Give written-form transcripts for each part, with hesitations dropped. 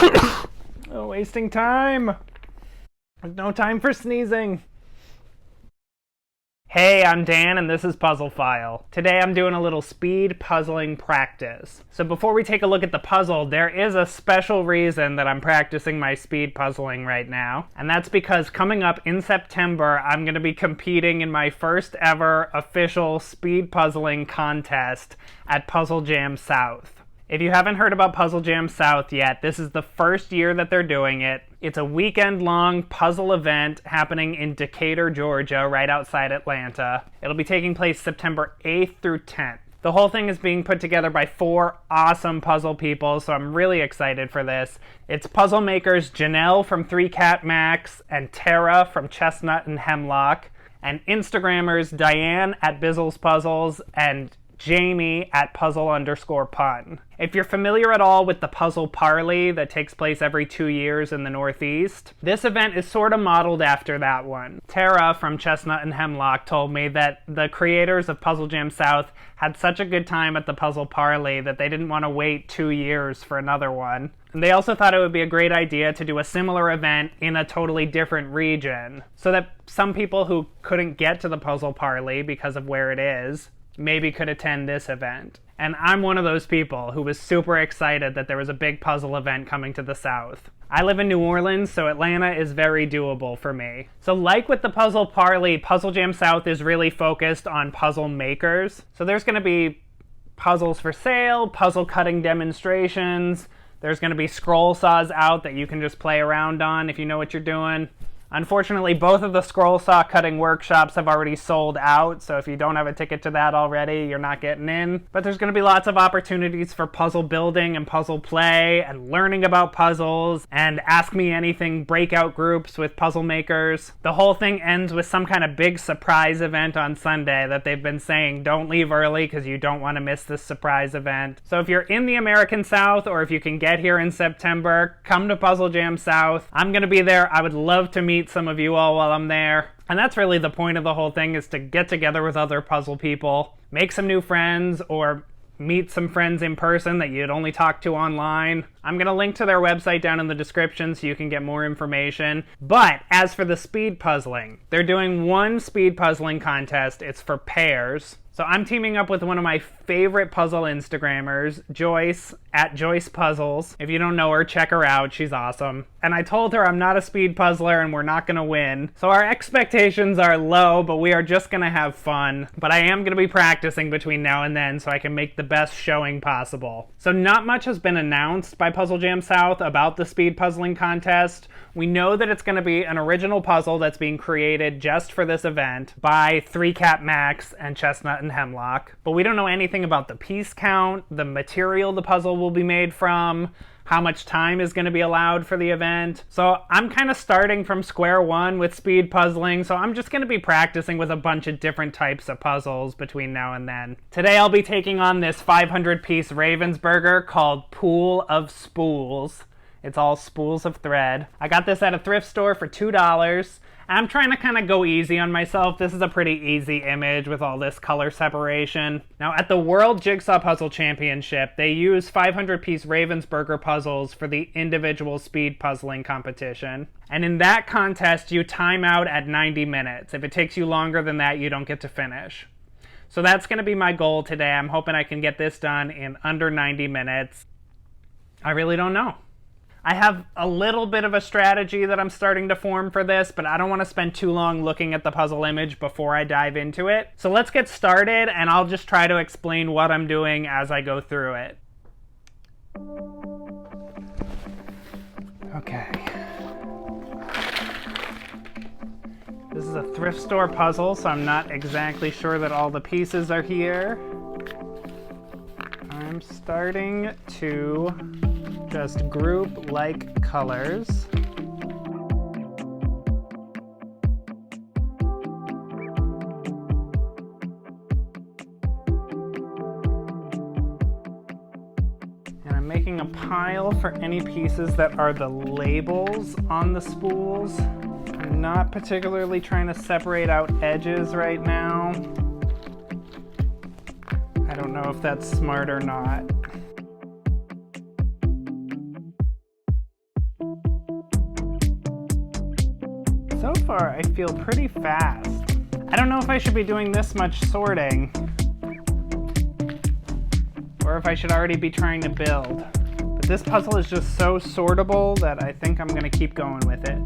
Oh, wasting time. There's no time for sneezing. Hey, I'm Dan, and this is Puzzle File. Today I'm doing a little speed puzzling practice. So before we take a look at the puzzle, there is a special reason that I'm practicing my speed puzzling right now. And that's because coming up in September, I'm going to be competing in my first ever official speed puzzling contest at Puzzle Jam South. If you haven't heard about Puzzle Jam South yet, this is the first year that they're doing it. It's a weekend-long puzzle event happening in Decatur, Georgia, right outside Atlanta. It'll be taking place September 8th through 10th. The whole thing is being put together by 4 awesome puzzle people, so I'm really excited for this. It's puzzle makers Janelle from 3 Cat Max and Tara from Chestnut and Hemlock, and Instagrammers Diane at Bizzle's Puzzles and Jamie at puzzle_pun. If you're familiar at all with the Puzzle Parley that takes place every 2 years in the Northeast, this event is sort of modeled after that one. Tara from Chestnut and Hemlock told me that the creators of Puzzle Jam South had such a good time at the Puzzle Parley that they didn't want to wait 2 years for another one. And they also thought it would be a great idea to do a similar event in a totally different region, so that some people who couldn't get to the Puzzle Parley because of where it is maybe could attend this event. And I'm one of those people who was super excited that there was a big puzzle event coming to the South. I live in New Orleans, so Atlanta is very doable for me. So like with the Puzzle Parley, Puzzle Jam South is really focused on puzzle makers. So there's going to be puzzles for sale, puzzle cutting demonstrations. There's going to be scroll saws out that you can just play around on if you know what you're doing. Unfortunately, both of the scroll saw cutting workshops have already sold out, so if you don't have a ticket to that already, you're not getting in. But there's going to be lots of opportunities for puzzle building and puzzle play and learning about puzzles and Ask Me Anything breakout groups with puzzle makers. The whole thing ends with some kind of big surprise event on Sunday that they've been saying don't leave early because you don't want to miss this surprise event. So if you're in the American South, or if you can get here in September, come to Puzzle Jam South. I'm going to be there. I would love to meet some of you all while I'm there. And that's really the point of the whole thing, is to get together with other puzzle people, make some new friends, or meet some friends in person that you'd only talk to online. I'm going to link to their website down in the description so you can get more information. But as for the speed puzzling, they're doing one speed puzzling contest. It's for pairs. So I'm teaming up with one of my favorite puzzle Instagrammers, Joyce, at Joyce Puzzles. If you don't know her, check her out. She's awesome. And I told her I'm not a speed puzzler and we're not going to win. So our expectations are low, but we are just going to have fun. But I am going to be practicing between now and then so I can make the best showing possible. So not much has been announced by Puzzle Jam South about the speed puzzling contest. We know that it's going to be an original puzzle that's being created just for this event by 3 Cat Max and Chestnut and Hemlock. But we don't know anything about the piece count, the material the puzzle will be made from, how much time is going to be allowed for the event. So I'm kind of starting from square one with speed puzzling, so I'm just going to be practicing with a bunch of different types of puzzles between now and then. Today I'll be taking on this 500-piece Ravensburger called Pool of Spools. It's all spools of thread. I got this at a thrift store for $2. I'm trying to kind of go easy on myself. This is a pretty easy image with all this color separation. Now, at the World Jigsaw Puzzle Championship, they use 500-piece Ravensburger puzzles for the individual speed puzzling competition. And in that contest, you time out at 90 minutes. If it takes you longer than that, you don't get to finish. So that's going to be my goal today. I'm hoping I can get this done in under 90 minutes. I really don't know. I have a little bit of a strategy that I'm starting to form for this, but I don't want to spend too long looking at the puzzle image before I dive into it. So let's get started, and I'll just try to explain what I'm doing as I go through it. Okay. This is a thrift store puzzle, so I'm not exactly sure that all the pieces are here. I'm starting to just group like colors. And I'm making a pile for any pieces that are the labels on the spools. I'm not particularly trying to separate out edges right now. I don't know if that's smart or not. So far, I feel pretty fast. I don't know if I should be doing this much sorting, or if I should already be trying to build. But this puzzle is just so sortable that I think I'm gonna keep going with it.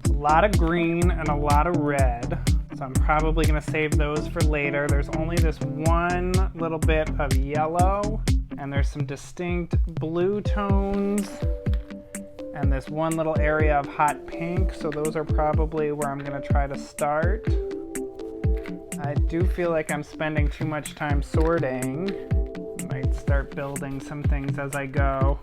A lot of green and a lot of red, so I'm probably gonna save those for later. There's only this one little bit of yellow, and there's some distinct blue tones, and this one little area of hot pink, so those are probably where I'm gonna try to start. I do feel like I'm spending too much time sorting. Might start building some things as I go.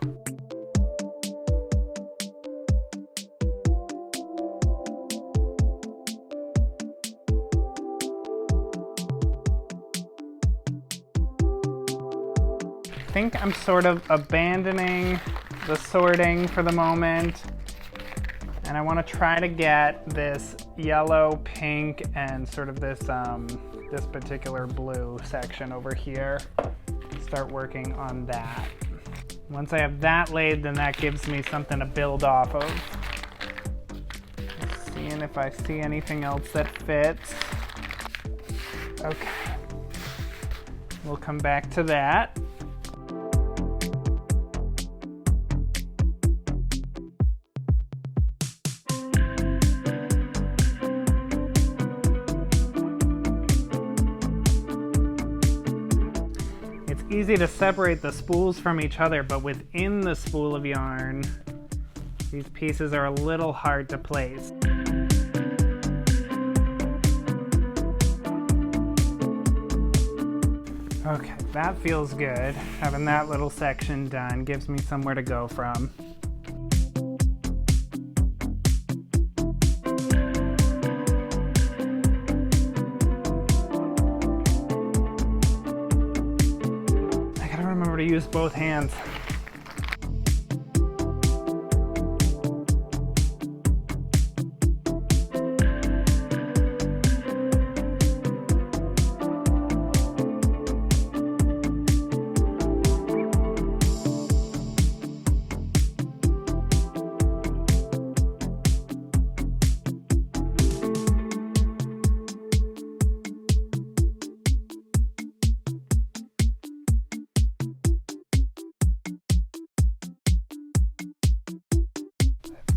I think I'm sort of abandoning the sorting for the moment, and I want to try to get this yellow, pink, and sort of this this particular blue section over here. Start working on that. Once I have that laid, then that gives me something to build off of. Seeing if I see anything else that fits. Okay, we'll come back to that. Easy to separate the spools from each other, but within the spool of yarn, these pieces are a little hard to place. Okay, that feels good. Having that little section done gives me somewhere to go from. To use both hands.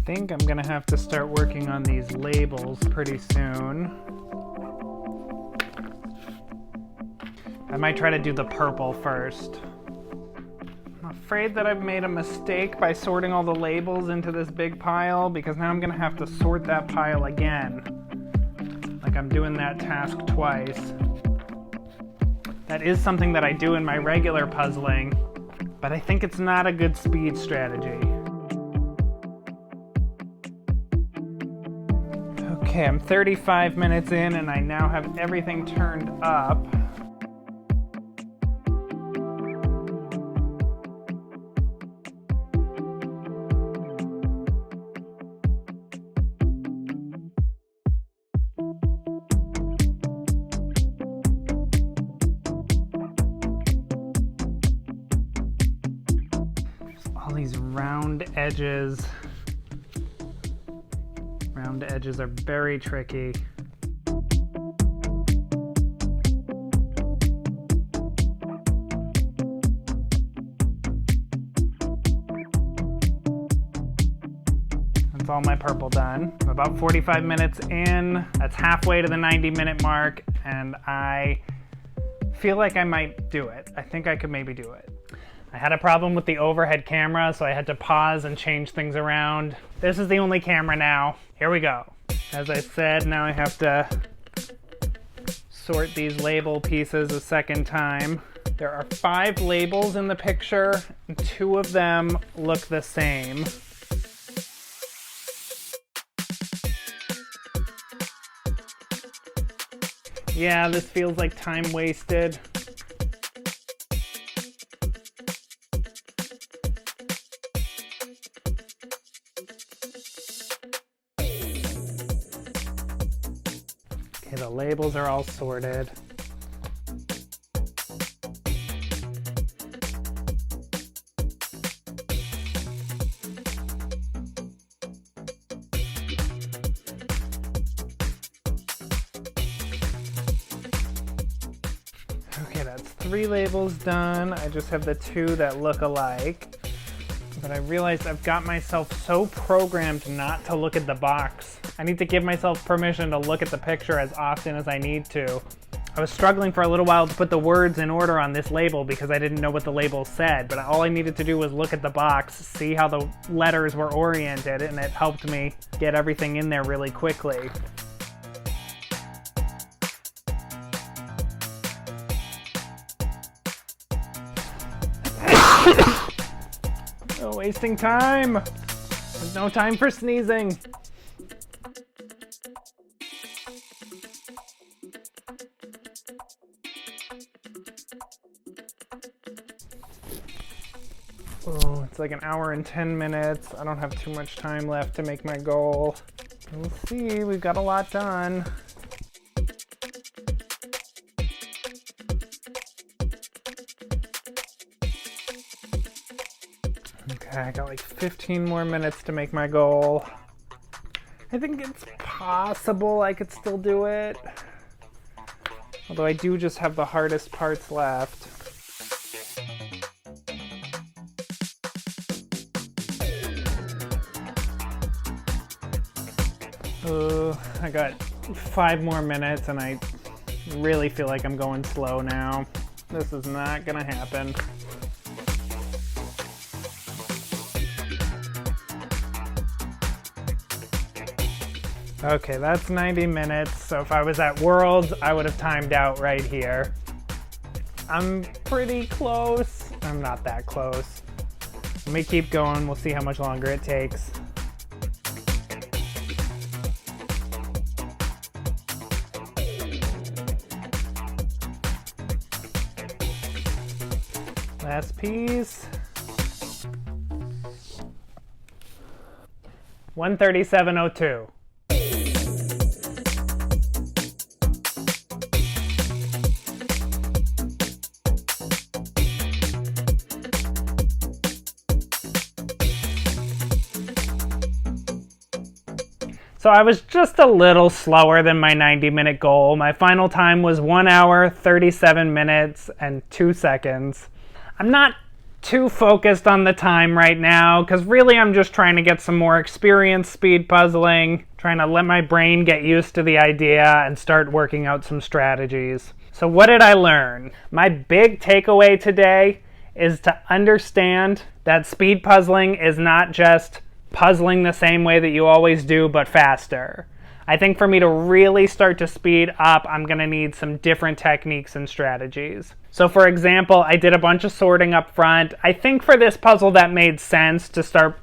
I think I'm gonna have to start working on these labels pretty soon. I might try to do the purple first. I'm afraid that I've made a mistake by sorting all the labels into this big pile, because now I'm gonna have to sort that pile again. Like I'm doing that task twice. That is something that I do in my regular puzzling, but I think it's not a good speed strategy. Okay, I'm 35 minutes in and I now have everything turned up. All these round edges. Round edges are very tricky. That's all my purple done. I'm about 45 minutes in. That's halfway to the 90-minute mark, and I feel like I might do it. I think I could maybe do it. I had a problem with the overhead camera, so I had to pause and change things around. This is the only camera now. Here we go. As I said, now I have to sort these label pieces a second time. There are 5 labels in the picture, and 2 of them look the same. Yeah, this feels like time wasted. Okay, the labels are all sorted. 3 labels done. I just have the 2 that look alike. But I realized I've got myself so programmed not to look at the box. I need to give myself permission to look at the picture as often as I need to. I was struggling for a little while to put the words in order on this label because I didn't know what the label said, but all I needed to do was look at the box, see how the letters were oriented, and it helped me get everything in there really quickly. No wasting time! There's no time for sneezing! Oh, it's like an hour and 10 minutes. I don't have too much time left to make my goal. We'll see, we've got a lot done. Okay, I got like 15 more minutes to make my goal. I think it's possible I could still do it. Although I do just have the hardest parts left. I got 5 more minutes and I really feel like I'm going slow now. This is not gonna happen. Okay, that's 90 minutes, so if I was at Worlds, I would have timed out right here. I'm pretty close. I'm not that close. Let me keep going, we'll see how much longer it takes. Last piece. 137.02. So I was just a little slower than my 90-minute goal. My final time was 1 hour, 37 minutes, and 2 seconds. I'm not too focused on the time right now, because really I'm just trying to get some more experience speed puzzling, trying to let my brain get used to the idea and start working out some strategies. So what did I learn? My big takeaway today is to understand that speed puzzling is not just puzzling the same way that you always do, but faster. I think for me to really start to speed up, I'm going to need some different techniques and strategies. So for example, I did a bunch of sorting up front. I think for this puzzle that made sense to start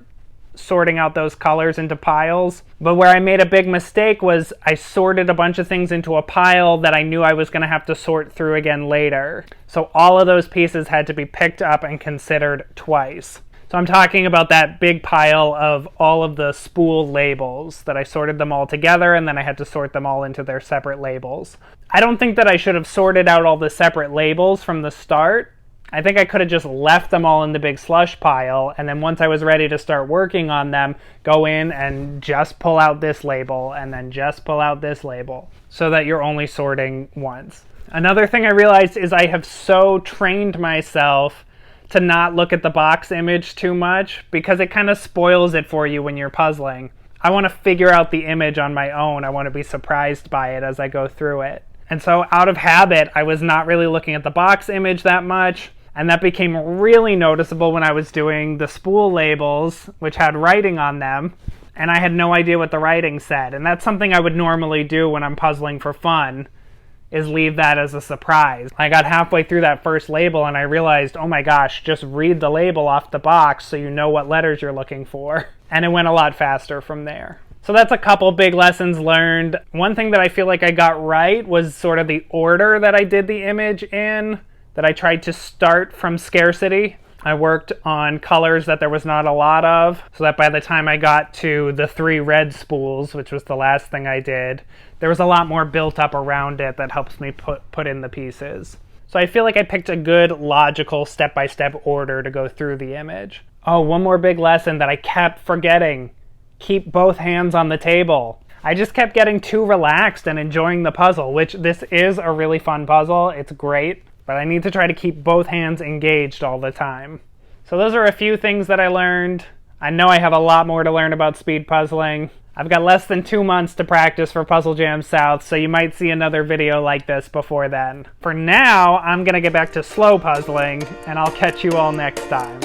sorting out those colors into piles. But where I made a big mistake was I sorted a bunch of things into a pile that I knew I was going to have to sort through again later. So all of those pieces had to be picked up and considered twice. So I'm talking about that big pile of all of the spool labels that I sorted them all together and then I had to sort them all into their separate labels. I don't think that I should have sorted out all the separate labels from the start. I think I could have just left them all in the big slush pile, and then once I was ready to start working on them, go in and just pull out this label and then just pull out this label so that you're only sorting once. Another thing I realized is I have so trained myself to not look at the box image too much because it kind of spoils it for you when you're puzzling. I want to figure out the image on my own. I want to be surprised by it as I go through it. And so out of habit, I was not really looking at the box image that much, and that became really noticeable when I was doing the spool labels, which had writing on them, and I had no idea what the writing said. And that's something I would normally do when I'm puzzling for fun, is leave that as a surprise. I got halfway through that first label and I realized, oh my gosh, just read the label off the box so you know what letters you're looking for. And it went a lot faster from there. So that's a couple big lessons learned. One thing that I feel like I got right was sort of the order that I did the image in, that I tried to start from scarcity. I worked on colors that there was not a lot of, so that by the time I got to the 3 red spools, which was the last thing I did, there was a lot more built up around it that helps me put in the pieces. So I feel like I picked a good, logical, step-by-step order to go through the image. Oh, one more big lesson that I kept forgetting. Keep both hands on the table. I just kept getting too relaxed and enjoying the puzzle, which this is a really fun puzzle. It's great. but I need to try to keep both hands engaged all the time. So those are a few things that I learned. I know I have a lot more to learn about speed puzzling. I've got less than 2 months to practice for Puzzle Jam South, so you might see another video like this before then. For now, I'm gonna get back to slow puzzling, and I'll catch you all next time.